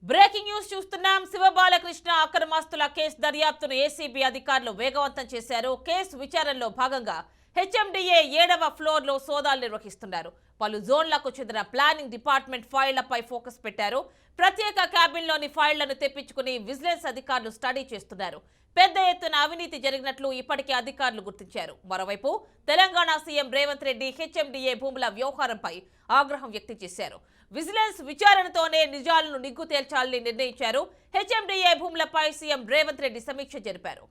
Breaking news చూస్తున్నాం. Shiva Balakrishna అక్రమాస్తుల case దర్యాప్తును ACB అధికారులు వేగవంతం చేశారు. కేసు విచారణలో భాగంగా హెచ్ఎండిఏ 7వ ఫ్లోర్లో సోదాలు నిర్వహిస్తున్నారు. పలు జోన్లకు చెందిన ప్లానింగ్ డిపార్ట్మెంట్ ఫైళ్లపై ఫోకస్ పెట్టారు. ప్రత్యేక క్యాబిన్లోని ఫైళ్లను తెప్పించుకుని విజిలెన్స్ అధికారులు స్టడీ చేస్తున్నారు. పెద్ద ఎత్తున అవినీతి జరిగినట్లు ఇప్పటికే అధికారులు గుర్తించారు. మరోవైపు తెలంగాణ సీఎం రేవంత్ రెడ్డి హెచ్ఎండిఏ భూముల వ్యవహారంపై ఆగ్రహం వ్యక్తం చేశారు. విజిలెన్స్ విచారణతోనే నిజాలను నిగ్గు తేల్చాలని నిర్ణయించారు. హెచ్ఎండిఏ భూములపై సీఎం రేవంత్ రెడ్డి సమీక్ష జరిపారు.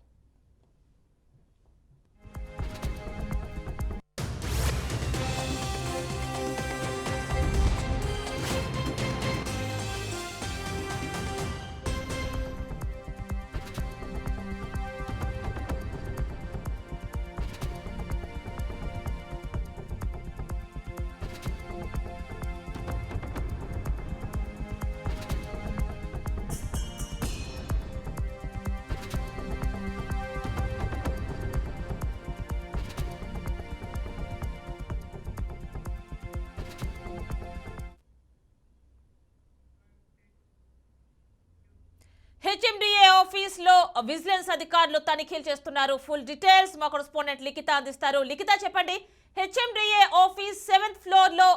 హెచ్ఎండిఏ ఆఫీస్ లో విజిలెన్స్ అధికారులు తనిఖీలు చేస్తున్నారు. ఫుల్ డీటెయిల్స్ మా కరెస్పాండెంట్ లిఖిత అందిస్తారు. లిఖిత చెప్పండి, హెచ్ఎండిఏ ఆఫీస్ 7th ఫ్లోర్ లో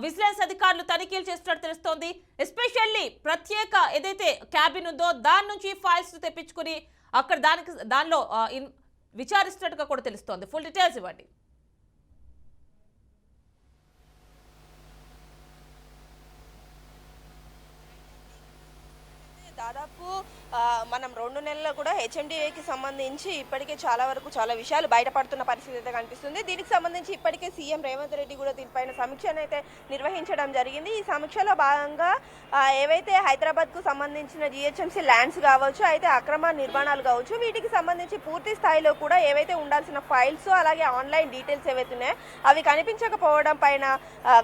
విజిలెన్స్ అధికారులు తనిఖీలు చేస్తున్నట్టు తెలుస్తోంది. ఎస్పెషల్లీ ప్రత్యేక ఏదైతే క్యాబిన్ ఉందో దాని నుంచి ఫైల్స్ తెప్పించుకుని అక్కడ దానిలో విచారిస్తున్నట్టుగా కూడా తెలుస్తోంది. ఫుల్ డీటెయిల్స్ ఇవ్వండి. దాదాపు మనం 2 నెలల్లో కూడా హెచ్ఎండిఏకి సంబంధించి ఇప్పటికే చాలా విషయాలు బయటపడుతున్న పరిస్థితి అయితే కనిపిస్తుంది. దీనికి సంబంధించి ఇప్పటికే సీఎం రేవంత్ రెడ్డి కూడా దీనిపైన సమీక్షను అయితే నిర్వహించడం జరిగింది. ఈ సమీక్షలో భాగంగా ఏవైతే హైదరాబాద్కు సంబంధించిన జిహెచ్ఎంసీ ల్యాండ్స్ కావచ్చు, అయితే అక్రమ నిర్మాణాలు కావచ్చు, వీటికి సంబంధించి పూర్తి స్థాయిలో కూడా ఏవైతే ఉండాల్సిన ఫైల్స్ అలాగే ఆన్లైన్ డీటెయిల్స్ ఏవైతే ఉన్నాయో అవి కనిపించకపోవడం పైన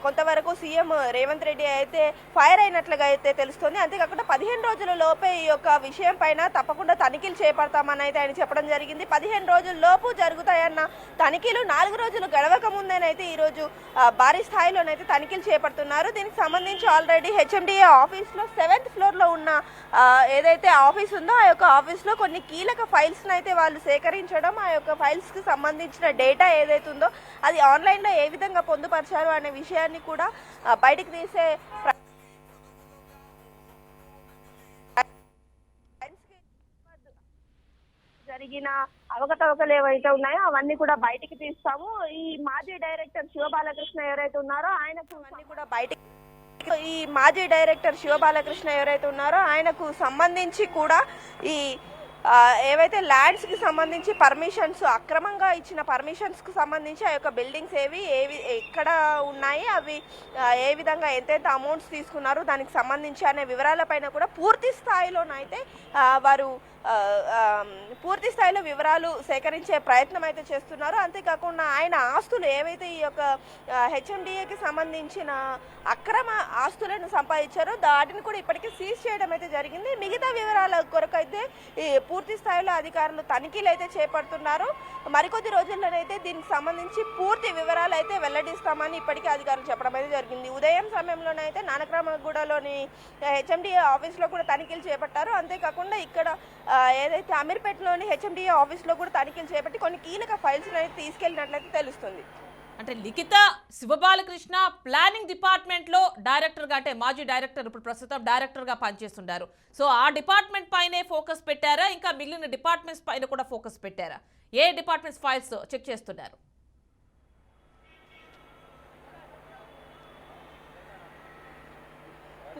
కొంతవరకు సీఎం రేవంత్ రెడ్డి అయితే ఫైర్ అయినట్లుగా అయితే తెలుస్తుంది. అంతేకాకుండా 15 రోజుల లోపే ఈ యొక్క విషయం పైన తప్పకుండా తనిఖీలు చేపడతామని అయితే ఆయన చెప్పడం జరిగింది. 15 రోజుల లోపు జరుగుతాయన్న తనిఖీలు 4 రోజులు గడవక ముందేనైతే ఈరోజు భారీ స్థాయిలోనైతే తనిఖీలు చేపడుతున్నారు. దీనికి సంబంధించి ఆల్రెడీ హెచ్ఎండిఏ ఆఫీస్లో 7th ఫ్లోర్లో ఉన్న ఏదైతే ఆఫీస్ ఉందో ఆ యొక్క ఆఫీస్లో కొన్ని కీలక ఫైల్స్ని అయితే వాళ్ళు సేకరించడం, ఆ యొక్క ఫైల్స్కి సంబంధించిన డేటా ఏదైతే ఉందో అది ఆన్లైన్లో ఏ విధంగా పొందుపరిచారు అనే విషయాన్ని కూడా బయటికి తీసే జరిగిన అవకతవకలు ఏవైతే ఉన్నాయో అవన్నీ కూడా బయటికి తీస్తాము. ఈ మాజీ డైరెక్టర్ శివబాలకృష్ణ ఎవరైతే ఉన్నారో ఆయనకు అన్ని కూడా ఆయనకు సంబంధించి కూడా ఈ ఏవైతే ల్యాండ్స్కి సంబంధించి పర్మిషన్స్ అక్రమంగా ఇచ్చిన పర్మిషన్స్కి సంబంధించి ఆ యొక్క బిల్డింగ్స్ ఎక్కడ ఉన్నాయి, అవి ఏ విధంగా ఎంతెంత అమౌంట్స్ తీసుకున్నారు దానికి సంబంధించి అనే వివరాలపైన కూడా పూర్తి స్థాయిలోనైతే వారు పూర్తి స్థాయిలో వివరాలు సేకరించే ప్రయత్నం అయితే చేస్తున్నారు. అంతేకాకుండా ఆయన ఆస్తులు ఏవైతే ఈ యొక్క హెచ్ఎండిఏకి సంబంధించిన అక్రమ ఆస్తులను సంపాదించారో వాటిని కూడా ఇప్పటికీ సీజ్ చేయడం అయితే జరిగింది. మిగతా వివరాల కొరకు అయితే ఈ పూర్తి స్థాయిలో అధికారులు తనిఖీలు అయితే చేపడుతున్నారు. మరికొద్ది రోజుల్లోనైతే దీనికి సంబంధించి పూర్తి వివరాలు అయితే వెల్లడిస్తామని ఇప్పటికీ అధికారులు చెప్పడం అయితే జరిగింది. ఉదయం సమయంలోనైతే నానక్రామగూడలోని హెచ్ఎండిఏ ఆఫీస్లో కూడా తనిఖీలు చేపట్టారు. అంతేకాకుండా ఇక్కడ ఏదైతే అమీర్పేటలోని హెచ్ఎండిఏ ఆఫీస్లో కూడా తనిఖీలు చేపట్టి కొన్ని కీలక ఫైల్స్ అయితే తీసుకెళ్లినట్లయితే తెలుస్తుంది. అంటే లిఖిత, శివబాలకృష్ణ ప్లానింగ్ డిపార్ట్మెంట్ లో డైరెక్టర్ గా, అంటే మాజీ డైరెక్టర్, ఇప్పుడు ప్రస్తుతం డైరెక్టర్ గా పనిచేస్తున్నారు. సో ఆ డిపార్ట్మెంట్ పైనే ఫోకస్ పెట్టారా, ఇంకా మిగిలిన డిపార్ట్మెంట్స్ పైన కూడా ఫోకస్ పెట్టారా? ఏ డిపార్ట్మెంట్స్ ఫైల్స్ చెక్ చేస్తున్నారు?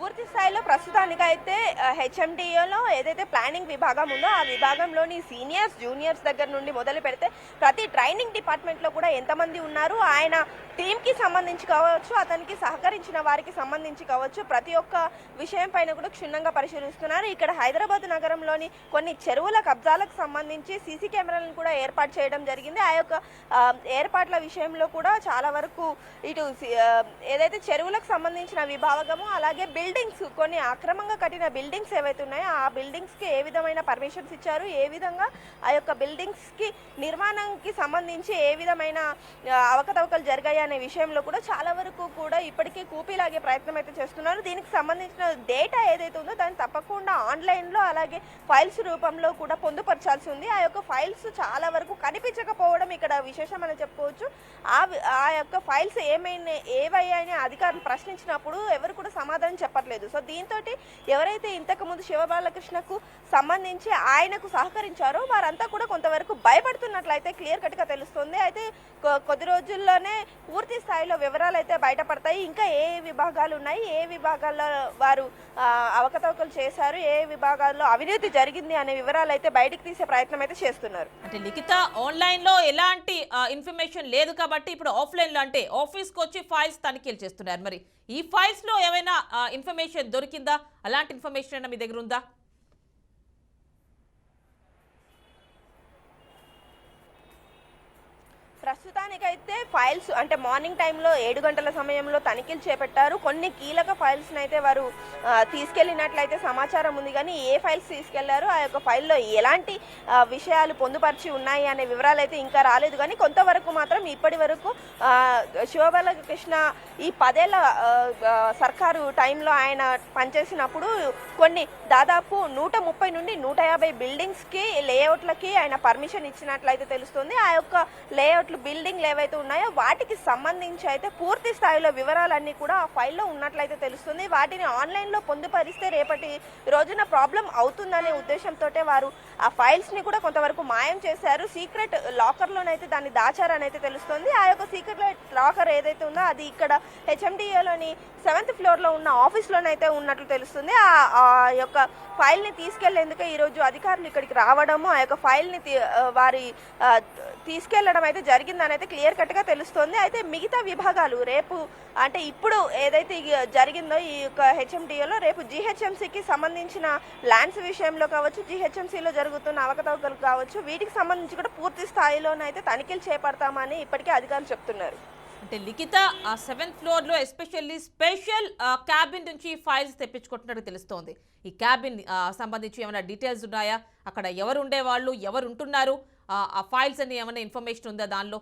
పూర్తి స్థాయిలో ప్రస్తుతానికైతే హెచ్ఎండిఏలో ఏదైతే ప్లానింగ్ విభాగం ఉందో ఆ విభాగంలోని సీనియర్స్ జూనియర్స్ దగ్గర నుండి మొదలు పెడితే ప్రతి ట్రైనింగ్ డిపార్ట్మెంట్లో కూడా ఎంతమంది ఉన్నారు, ఆయన టీంకి సంబంధించి కావచ్చు, అతనికి సహకరించిన వారికి సంబంధించి కావచ్చు, ప్రతి ఒక్క విషయం పైన కూడా క్షుణ్ణంగా పరిశీలిస్తున్నారు. ఇక్కడ హైదరాబాద్ నగరంలోని కొన్ని చెరువుల కబ్జాలకు సంబంధించి సీసీ కెమెరాలను కూడా ఏర్పాటు చేయడం జరిగింది. ఆ యొక్క ఏర్పాట్ల విషయంలో కూడా చాలా వరకు ఇటు ఏదైతే చెరువులకు సంబంధించిన విభాగము అలాగే బిల్డింగ్స్ కొన్ని అక్రమంగా కట్టిన బిల్డింగ్స్ ఏవైతే ఉన్నాయో ఆ బిల్డింగ్స్కి ఏ విధమైన పర్మిషన్స్ ఇచ్చారు, ఏ విధంగా ఆ యొక్క బిల్డింగ్స్కి నిర్మాణంకి సంబంధించి ఏ విధమైన అవకతవకలు జరిగాయి అనే విషయంలో కూడా చాలా వరకు కూడా ఇప్పటికీ కూపీలాగే ప్రయత్నం అయితే చేస్తున్నారు. దీనికి సంబంధించిన డేటా ఏదైతే ఉందో దాన్ని తప్పకుండా ఆన్లైన్లో అలాగే ఫైల్స్ రూపంలో కూడా పొందుపరచాల్సి ఉంది. ఆ యొక్క ఫైల్స్ చాలా వరకు కనిపించకపోవడం ఇక్కడ విశేషం అని చెప్పుకోవచ్చు. ఆ యొక్క ఫైల్స్ ఏవయ్యాయని అధికారులు ప్రశ్నించినప్పుడు ఎవరు కూడా సమాధానం చెప్పట్లేదు. సో దీంతో ఎవరైతే ఇంతకుముందు శివబాలకృష్ణకు సంబంధించి ఆయనకు సహకరించారో వారంతా కూడా కొంతవరకు భయపడుతున్నట్లయితే క్లియర్ కట్గా తెలుస్తుంది. అయితే కొద్ది రోజుల్లోనే పూర్తి స్థాయిలో వివరాలు అయితే బయటపడతాయి. ఇంకా ఏ విభాగాలు ఉన్నాయి, ఏ విభాగాల్లో వారు అవకతవకలు చేశారు, ఏ విభాగాల్లో అవినీతి జరిగింది అనే వివరాలు అయితే బయటికి తీసే ప్రయత్నం అయితే చేస్తున్నారు. అంటే లిఖిత ఆన్లైన్ లో ఎలాంటి ఇన్ఫర్మేషన్ లేదు కాబట్టి ఇప్పుడు ఆఫ్లైన్ లో అంటే ఆఫీస్ కి వచ్చి ఫైల్స్ తనిఖీలు చేస్తున్నారు. మరి ఈ ఫైల్స్ లో ఏమైనా ఇన్ఫర్మేషన్ దొరికిందా? అలాంటి ఇన్ఫర్మేషన్ మీ దగ్గర ఉందా? ప్రస్తుతానికైతే ఫైల్స్ అంటే మార్నింగ్ టైంలో 7 గంటల సమయంలో తనిఖీలు చేపట్టారు. కొన్ని కీలక ఫైల్స్ని అయితే వారు తీసుకెళ్లినట్లయితే సమాచారం ఉంది. కానీ ఏ ఫైల్స్ తీసుకెళ్లారు, ఆ యొక్క ఫైల్లో ఎలాంటి విషయాలు పొందుపరిచి ఉన్నాయి అనే వివరాలు అయితే ఇంకా రాలేదు. కానీ కొంతవరకు మాత్రం ఇప్పటి వరకు శివబాలకృష్ణ ఈ 10 ఏళ్ల సర్కారు టైంలో ఆయన పనిచేసినప్పుడు కొన్ని దాదాపు 130 నుండి 150 బిల్డింగ్స్కి లేఅవుట్లకి ఆయన పర్మిషన్ ఇచ్చినట్లయితే తెలుస్తుంది. ఆ యొక్క లేఅవుట్లు బిల్డింగ్లు ఏవైతే ఉన్నాయో వాటికి సంబంధించి అయితే పూర్తి స్థాయిలో వివరాలన్నీ కూడా ఆ ఫైల్లో ఉన్నట్లయితే తెలుస్తుంది. వాటిని ఆన్లైన్లో పొందుపరిస్తే రేపటి రోజున ప్రాబ్లం అవుతుందనే ఉద్దేశంతో వారు ఆ ఫైల్స్ని కూడా కొంతవరకు మాయం చేశారు. సీక్రెట్ లాకర్లోనైతే దాన్ని దాచారని అయితే తెలుస్తుంది. ఆ యొక్క సీక్రెట్ లాకర్ ఏదైతే ఉందో అది ఇక్కడ హెచ్ఎండిఏలోని 7th ఫ్లోర్లో ఉన్న ఆఫీస్లోనైతే ఉన్నట్లు తెలుస్తుంది. ఆ యొక్క ఫైల్ని తీసుకెళ్లేందుకే ఈరోజు అధికారులు ఇక్కడికి రావడము, ఆ యొక్క ఫైల్ని వారి తీసుకెళ్లడం అయితే జరిగిందని అయితే క్లియర్ కట్గా తెలుస్తుంది. అయితే మిగతా విభాగాలు రేపు అంటే ఇప్పుడు ఏదైతే జరిగిందో ఈ యొక్క హెచ్ఎండిఏలో రేపు జీహెచ్ఎంసీకి సంబంధించిన ల్యాండ్స్ విషయంలో కావచ్చు, జీహెచ్ఎంసీలో జరుగుతున్న అవకతవకలు కావచ్చు, వీటికి సంబంధించి కూడా పూర్తి స్థాయిలోనైతే తనిఖీలు చేపడతామని ఇప్పటికే అధికారులు చెప్తున్నారు. అంటే లిఖిత 7th ఫ్లోర్ లో ఎస్పెషల్లీ స్పెషల్ క్యాబిన్ నుంచి ఫైల్స్ తెప్పించుకుంటున్నట్టు తెలుస్తోంది. ఈ క్యాబిన్ సంబంధించి ఏమైనా డీటెయిల్స్ ఉన్నాయా? అక్కడ ఎవరు ఉండేవాళ్ళు, ఎవరు ఉంటున్నారు, ఆ ఫైల్స్ అని ఏమైనా ఇన్ఫర్మేషన్ ఉందా దానిలో?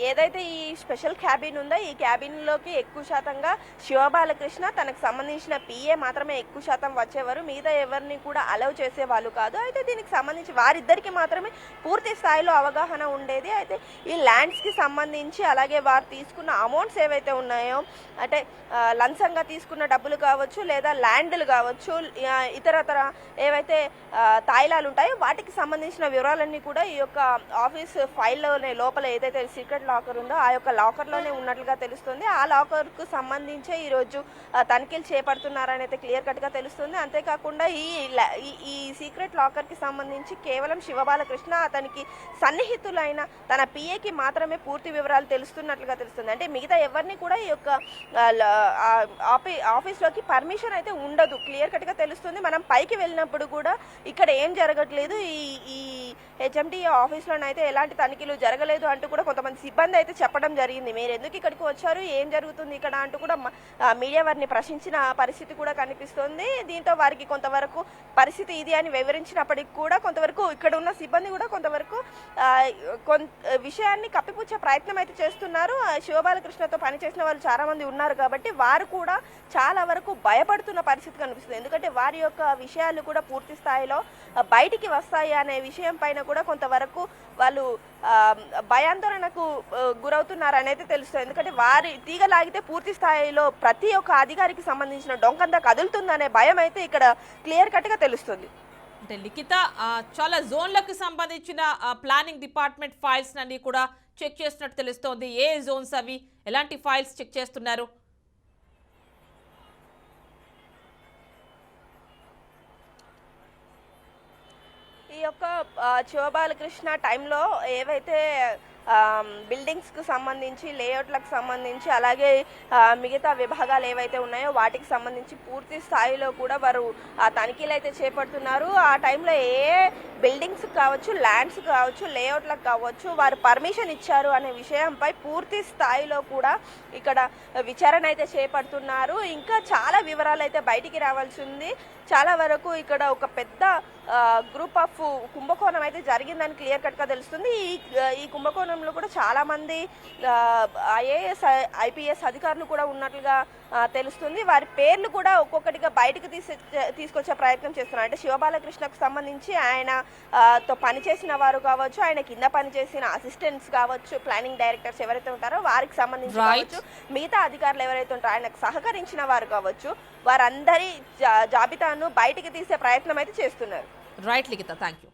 ఏదైతే ఈ స్పెషల్ క్యాబిన్ ఉందో ఈ క్యాబిన్లోకి ఎక్కువ శాతంగా శివబాలకృష్ణ తనకు సంబంధించిన పిఏ మాత్రమే ఎక్కువ శాతం వచ్చేవారు. మిగతా ఎవరిని కూడా అలౌ చేసేవాళ్ళు కాదు. అయితే దీనికి సంబంధించి వారిద్దరికి మాత్రమే పూర్తి స్థాయిలో అవగాహన ఉండేది. అయితే ఈ ల్యాండ్స్కి సంబంధించి అలాగే వారు తీసుకున్న అమౌంట్స్ ఏవైతే ఉన్నాయో అంటే లంచంగా తీసుకున్న డబ్బులు కావచ్చు లేదా ల్యాండ్లు కావచ్చు, ఇతరతర ఏవైతే తాయిలాలు ఉంటాయో వాటికి సంబంధించిన వివరాలన్నీ కూడా ఈ యొక్క ఆఫీస్ ఫైల్లోనే లోపల ఏదైతే సీక్రెట్ లాకర్ ఉందో ఆ యొక్క లాకర్లోనే ఉన్నట్లుగా తెలుస్తుంది. ఆ లాకర్కు సంబంధించే ఈరోజు తనిఖీలు చేపడుతున్నారని అయితే క్లియర్ కట్గా తెలుస్తుంది. అంతేకాకుండా ఈ సీక్రెట్ లాకర్కి సంబంధించి కేవలం శివబాలకృష్ణ అతనికి సన్నిహితులైన తన పిఏకి మాత్రమే పూర్తి వివరాలు తెలుస్తున్నట్లుగా తెలుస్తుంది. అంటే మిగతా ఎవరిని కూడా ఈ యొక్క ఆఫీస్లోకి పర్మిషన్ అయితే ఉండదు, క్లియర్ కట్గా తెలుస్తుంది. మనం పైకి వెళ్ళినప్పుడు కూడా ఇక్కడ ఏం జరగట్లేదు, ఈ హెచ్ఎండిఏ ఆఫీస్లోనైతే ఎలాంటి తనిఖీలు జరగలేదు అంటూ కూడా కొంతమంది సిబ్బంది అయితే చెప్పడం జరిగింది. మీరు ఎందుకు ఇక్కడికి వచ్చారు, ఏం జరుగుతుంది ఇక్కడ అంటూ కూడా మీడియా వారిని ప్రశ్నించిన పరిస్థితి కూడా కనిపిస్తుంది. దీంతో వారికి కొంతవరకు పరిస్థితి ఇది అని వివరించినప్పటికీ కూడా కొంతవరకు ఇక్కడ ఉన్న సిబ్బంది కూడా కొంతవరకు విషయాన్ని కప్పిపుచ్చే ప్రయత్నం అయితే చేస్తున్నారు. శివబాలకృష్ణతో పనిచేసిన వాళ్ళు చాలా మంది ఉన్నారు కాబట్టి వారు కూడా చాలా వరకు భయపడుతున్న పరిస్థితి కనిపిస్తుంది. ఎందుకంటే వారి యొక్క విషయాలు కూడా పూర్తి స్థాయిలో బయటికి వస్తాయి అనే విషయం పైన కూడా కొంతవరకు వాళ్ళు భయాందోళనకు గురవుతున్నారని అయితే తెలుస్తుంది. ఎందుకంటే వారి తీగ లాగితే పూర్తి స్థాయిలో ప్రతి ఒక్క అధికారికి సంబంధించిన డొంకంతా కదులుతుందనే భయం అయితే ఇక్కడ క్లియర్ కట్గా తెలుస్తుంది. అంటే లిఖిత చాలా జోన్లకు సంబంధించిన ప్లానింగ్ డిపార్ట్మెంట్ ఫైల్స్ అన్ని కూడా చెక్ చేస్తున్నట్టు తెలుస్తోంది. ఏ జోన్స్ అవి, ఎలాంటి ఫైల్స్ చెక్ చేస్తున్నారు? ఈ యొక్క శివబాలకృష్ణ టైంలో ఏవైతే బిల్డింగ్స్కు సంబంధించి లేఅవుట్లకు సంబంధించి అలాగే మిగతా విభాగాలు ఏవైతే ఉన్నాయో వాటికి సంబంధించి పూర్తి స్థాయిలో కూడా వారు తనిఖీలు అయితే చేపడుతున్నారు. ఆ టైంలో ఏ బిల్డింగ్స్ కావచ్చు, ల్యాండ్స్ కావచ్చు, లేఅవుట్లకు కావచ్చు వారు పర్మిషన్ ఇచ్చారు అనే విషయంపై పూర్తి స్థాయిలో కూడా ఇక్కడ విచారణ అయితే చేపడుతున్నారు. ఇంకా చాలా వివరాలు అయితే బయటికి రావాల్సి ఉంది. చాలా వరకు ఇక్కడ ఒక పెద్ద గ్రూప్ ఆఫ్ కుంభకోణం అయితే జరిగిందని క్లియర్ కట్గా తెలుస్తుంది. ఈ కుంభకోణంలో కూడా చాలా మంది ఐఏఎస్, ఐపీఎస్ అధికారులు కూడా ఉన్నట్లుగా తెలుస్తుంది. వారి పేర్లు కూడా ఒక్కొక్కటిగా బయటకు తీసుకొచ్చే ప్రయత్నం చేస్తున్నారు. అంటే శివబాలకృష్ణకు సంబంధించి ఆయన తో పనిచేసిన వారు కావచ్చు, ఆయన కింద పనిచేసిన అసిస్టెంట్స్ కావచ్చు, ప్లానింగ్ డైరెక్టర్స్ ఎవరైతే ఉంటారో వారికి సంబంధించి కావచ్చు, మిగతా అధికారులు ఎవరైతే ఉంటారో ఆయనకు సహకరించిన వారు కావచ్చు, వారందరి జాబితాను బయటికి తీసే ప్రయత్నం అయితే చేస్తున్నారు. Right Likhitha, thank you.